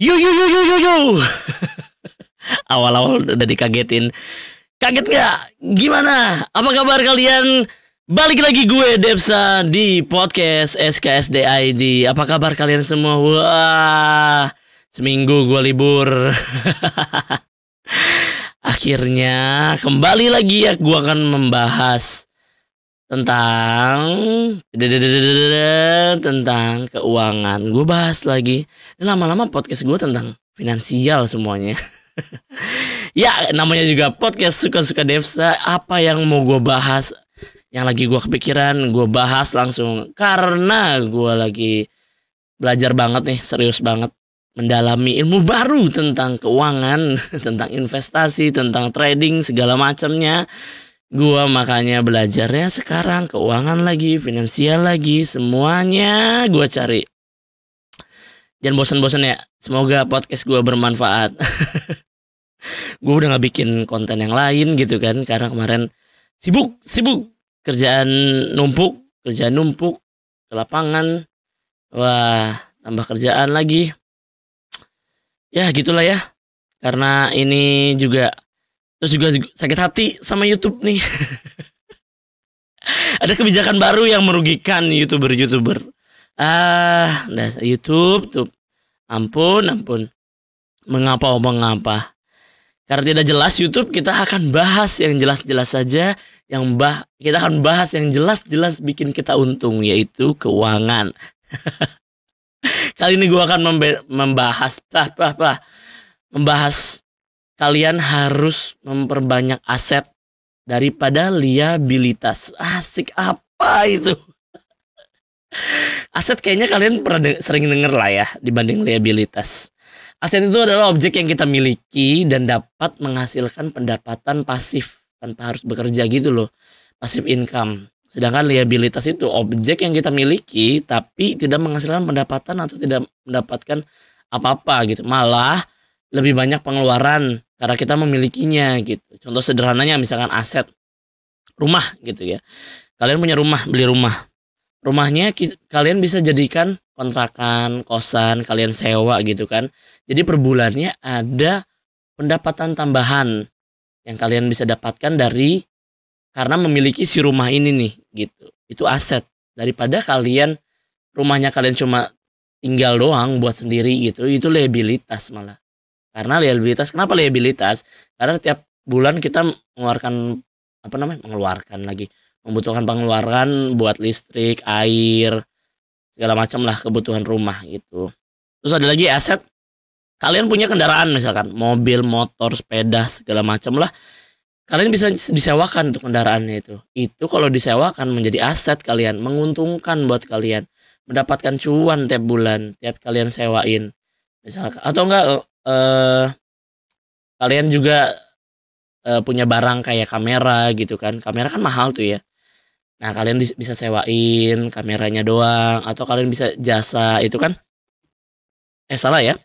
Yo yo yo yo yo yo. Awal-awal udah dikagetin. Kaget gak? Gimana? Apa kabar kalian? Balik lagi gue Depsa di podcast SKSD ID. Apa kabar kalian semua? Wah, seminggu gue libur. Akhirnya kembali lagi ya, gue akan membahas tentang keuangan. Gue bahas lagi. Lama-lama podcast gue tentang finansial semuanya. Ya namanya juga podcast suka-suka Devsa. Apa yang mau gue bahas, yang lagi gue kepikiran, gue bahas langsung. Karena gue lagi belajar banget nih, serius banget mendalami ilmu baru tentang keuangan, tentang investasi, tentang trading, segala macamnya. Gua makanya belajarnya sekarang keuangan lagi, finansial lagi, semuanya gua cari. Jangan bosan-bosan ya. Semoga podcast gua bermanfaat. Gua udah gak bikin konten yang lain gitu kan, karena kemarin sibuk kerjaan numpuk ke lapangan. Wah, tambah kerjaan lagi. Ya gitulah ya. Karena ini juga, terus juga sakit hati sama YouTube nih. Ada kebijakan baru yang merugikan YouTuber. YouTube. Ampun. Mengapa? Karena tidak jelas YouTube, kita akan bahas yang jelas-jelas saja. Kita akan bahas yang jelas-jelas bikin kita untung, yaitu keuangan. Kali ini gue akan membahas kalian harus memperbanyak aset daripada liabilitas. Asik apa itu? Aset kayaknya kalian pernah sering denger lah ya dibanding liabilitas. Aset itu adalah objek yang kita miliki dan dapat menghasilkan pendapatan pasif tanpa harus bekerja gitu loh. Passive income. Sedangkan liabilitas itu objek yang kita miliki tapi tidak menghasilkan pendapatan atau tidak mendapatkan apa-apa gitu. Malah lebih banyak pengeluaran karena kita memilikinya gitu. Contoh sederhananya misalkan aset rumah gitu ya. Kalian punya rumah, beli rumah. Rumahnya kalian bisa jadikan kontrakan, kosan, kalian sewa gitu kan. Jadi per bulannya ada pendapatan tambahan yang kalian bisa dapatkan dari karena memiliki si rumah ini nih gitu. Itu aset daripada rumahnya kalian cuma tinggal doang buat sendiri gitu. Itu liabilitas malah. Karena liabilitas, kenapa liabilitas? Karena tiap bulan kita membutuhkan pengeluaran buat listrik, air, segala macam lah kebutuhan rumah gitu. Terus ada lagi aset, kalian punya kendaraan misalkan, mobil, motor, sepeda, segala macam lah. Kalian bisa disewakan untuk kendaraannya itu. Itu kalau disewakan menjadi aset kalian, menguntungkan buat kalian, mendapatkan cuan tiap bulan, tiap kalian sewain. Misalkan, atau enggak kalian juga punya barang kayak kamera gitu kan. Kamera kan mahal tuh ya. Nah kalian bisa sewain kameranya doang. Atau kalian bisa jasa itu kan. Salah ya.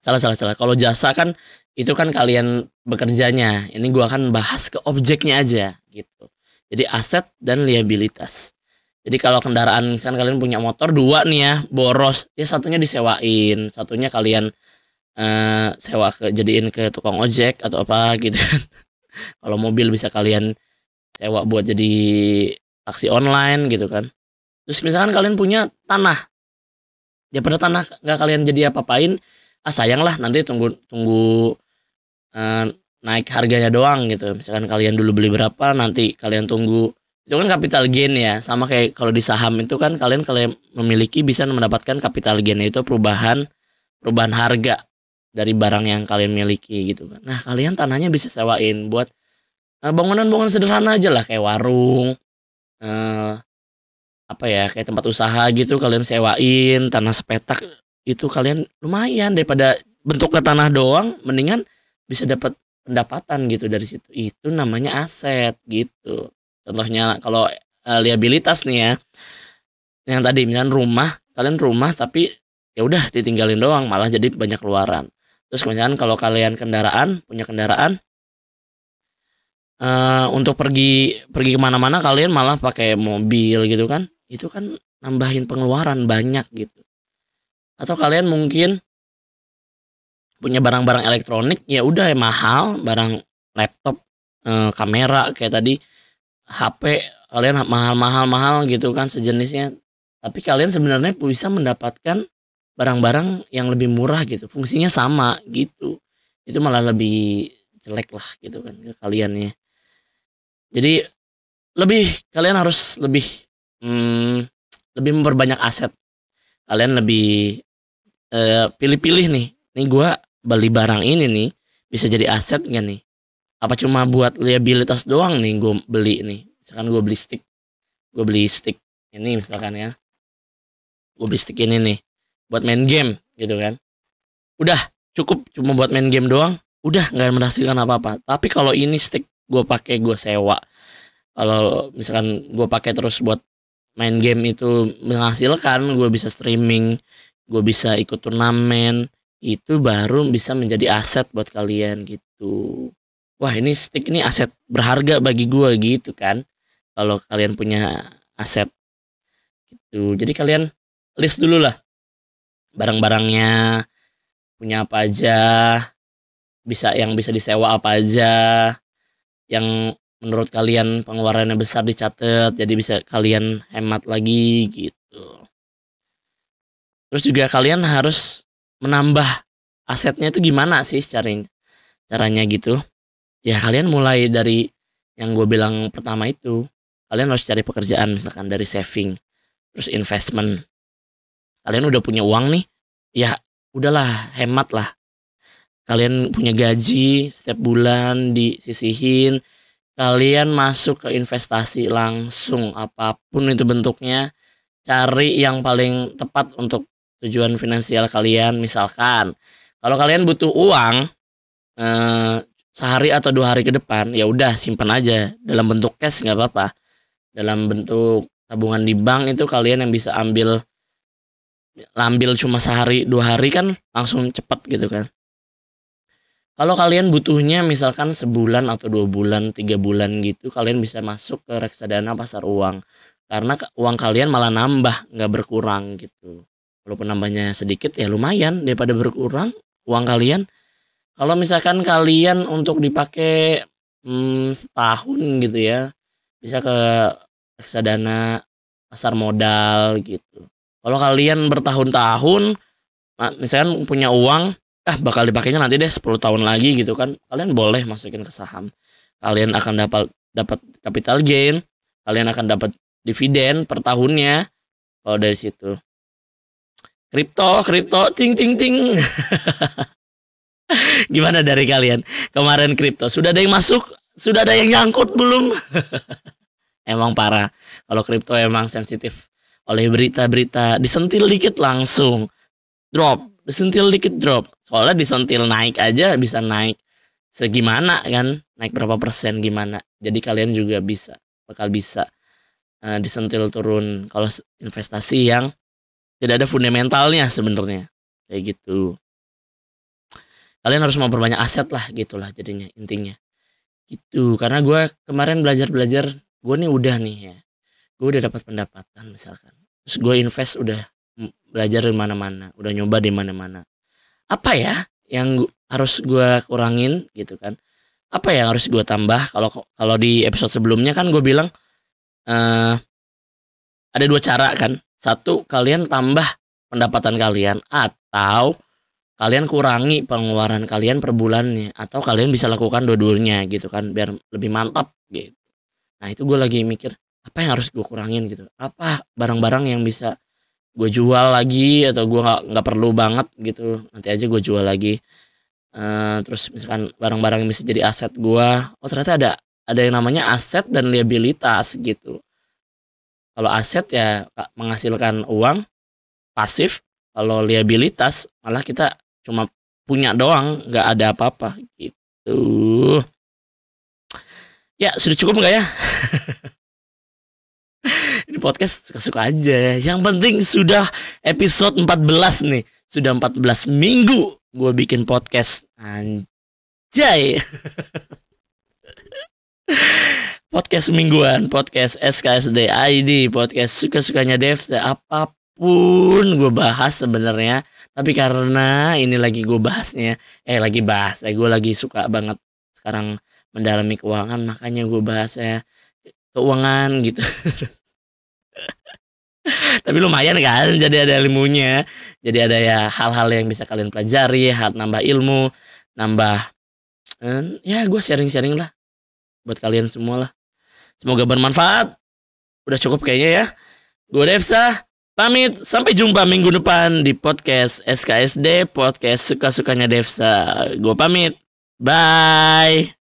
Salah. Kalau jasa kan itu kan kalian bekerjanya. Ini gua akan bahas ke objeknya aja gitu. Jadi aset dan liabilitas. Jadi kalau kendaraan misalkan kalian punya motor 2 nih ya, boros. Ya satunya disewain. Satunya kalian jadiin ke tukang ojek atau apa gitu kan. Kalau mobil bisa kalian sewa buat jadi taksi online gitu kan. Terus misalkan kalian punya tanah, daripada tanah nggak kalian jadi apa-apain, sayang lah nanti tunggu naik harganya doang gitu. Misalkan kalian dulu beli berapa, nanti kalian tunggu. Itu kan capital gain ya, sama kayak kalau di saham itu kan kalian memiliki bisa mendapatkan capital gain, yaitu perubahan harga dari barang yang kalian miliki gitu kan. Nah kalian tanahnya bisa sewain buat bangunan sederhana aja lah, kayak warung, kayak tempat usaha gitu, kalian sewain tanah sepetak. Itu kalian lumayan, daripada bentuk ke tanah doang, mendingan bisa dapat pendapatan gitu dari situ. Itu namanya aset gitu. Contohnya kalau liabilitas nih ya, yang tadi misalnya kalian rumah tapi ya udah ditinggalin doang, malah jadi banyak keluaran. Terus misalkan kalau kalian punya kendaraan, untuk pergi kemana-mana kalian malah pakai mobil gitu kan, itu kan nambahin pengeluaran banyak gitu. Atau kalian mungkin punya barang-barang elektronik ya udah mahal, barang laptop, kamera kayak tadi, HP kalian mahal gitu kan sejenisnya. Tapi kalian sebenarnya bisa mendapatkan barang-barang yang lebih murah gitu, fungsinya sama gitu. Itu malah lebih jelek lah gitu kan ke kalian ya. Jadi kalian harus lebih memperbanyak aset. Kalian lebih pilih-pilih nih. Nih gua beli barang ini nih bisa jadi aset nggak nih? Apa cuma buat liabilitas doang nih gue beli nih? Misalkan gue beli stick ini misalkan ya. Gue beli stick ini nih buat main game gitu kan. Udah cukup cuma buat main game doang. Udah nggak menghasilkan apa-apa. Tapi kalau ini stick gue pakai gue sewa. Kalau misalkan gue pakai terus buat main game itu menghasilkan, gue bisa streaming, gue bisa ikut turnamen, itu baru bisa menjadi aset buat kalian gitu. Wah ini stick ini aset berharga bagi gue gitu kan. Kalau kalian punya aset gitu. Jadi kalian list dulu lah barang-barangnya, punya apa aja, yang bisa disewa apa aja, yang menurut kalian pengeluarannya besar dicatat, jadi bisa kalian hemat lagi gitu. Terus juga kalian harus menambah asetnya itu gimana sih caranya gitu. Ya kalian mulai dari yang gue bilang pertama itu. Kalian harus cari pekerjaan misalkan dari saving, terus investment. Kalian udah punya uang nih, ya udahlah hemat lah. Kalian punya gaji setiap bulan disisihin, kalian masuk ke investasi langsung apapun itu bentuknya. Cari yang paling tepat untuk tujuan finansial kalian. Misalkan kalau kalian butuh uang sehari atau 2 hari ke depan, ya udah simpan aja dalam bentuk cash nggak apa-apa. Dalam bentuk tabungan di bank itu kalian yang bisa ambil cuma sehari 2 hari kan langsung cepet gitu kan. Kalau kalian butuhnya misalkan sebulan atau 2 bulan 3 bulan gitu, kalian bisa masuk ke reksadana pasar uang, karena uang kalian malah nambah nggak berkurang gitu. Walaupun nambahnya sedikit ya lumayan daripada berkurang uang kalian. Kalau misalkan kalian untuk dipakai setahun gitu ya, bisa ke reksadana pasar modal gitu. Kalau kalian bertahun-tahun, misalkan punya uang, bakal dipakainya nanti deh 10 tahun lagi gitu kan, kalian boleh masukin ke saham. Kalian akan dapat capital gain, kalian akan dapat dividen per tahunnya. Kalau dari situ. Kripto, ting ting ting. Gimana dari kalian? Kemarin kripto sudah ada yang masuk? Sudah ada yang nyangkut belum? Emang parah. Kalau kripto emang sensitif oleh berita-berita. Disentil dikit langsung drop. Disentil dikit drop. Soalnya disentil naik aja bisa naik segimana kan? Naik berapa persen gimana? Jadi kalian juga bakal bisa disentil turun kalau investasi yang tidak ada fundamentalnya sebenarnya. Kayak gitu. Kalian harus memperbanyak aset lah gitulah jadinya intinya gitu. Karena gue kemarin belajar gue nih udah nih ya, gue udah dapat pendapatan misalkan, terus gue invest udah belajar di mana-mana, udah nyoba di mana-mana. Apa ya yang harus gue kurangin gitu kan, apa yang harus gue tambah? Kalau di episode sebelumnya kan gue bilang ada 2 cara kan. Satu, kalian tambah pendapatan kalian, atau kalian kurangi pengeluaran kalian per bulannya, atau kalian bisa lakukan dua-duanya gitu kan biar lebih mantap gitu. Nah itu gue lagi mikir apa yang harus gue kurangin gitu, apa barang-barang yang bisa gue jual lagi atau gue nggak perlu banget gitu, nanti aja gue jual lagi. Terus misalkan barang-barang yang bisa jadi aset gue, ternyata ada yang namanya aset dan liabilitas gitu. Kalau aset ya menghasilkan uang pasif, kalau liabilitas malah kita cuma punya doang, nggak ada apa-apa gitu. Ya sudah cukup nggak ya? Ini podcast suka-suka aja. Yang penting sudah episode 14 nih. Sudah 14 minggu gue bikin podcast. Anjay. Podcast mingguan, podcast SKSD ID, podcast suka-sukanya Dev, apapun pun gue bahas sebenarnya, tapi karena ini lagi gue bahasnya, gue lagi suka banget sekarang mendalami keuangan, makanya gue bahasnya keuangan gitu. Tapi lumayan kan, jadi ada ilmunya, jadi ada ya hal-hal yang bisa kalian pelajari, nambah ilmu, nambah ya gue sharing-sharing lah buat kalian semua lah. Semoga bermanfaat. Udah cukup kayaknya ya. Gue Devsa pamit, sampai jumpa minggu depan di podcast SKSD, podcast suka-sukanya Devsa. Gue pamit. Bye.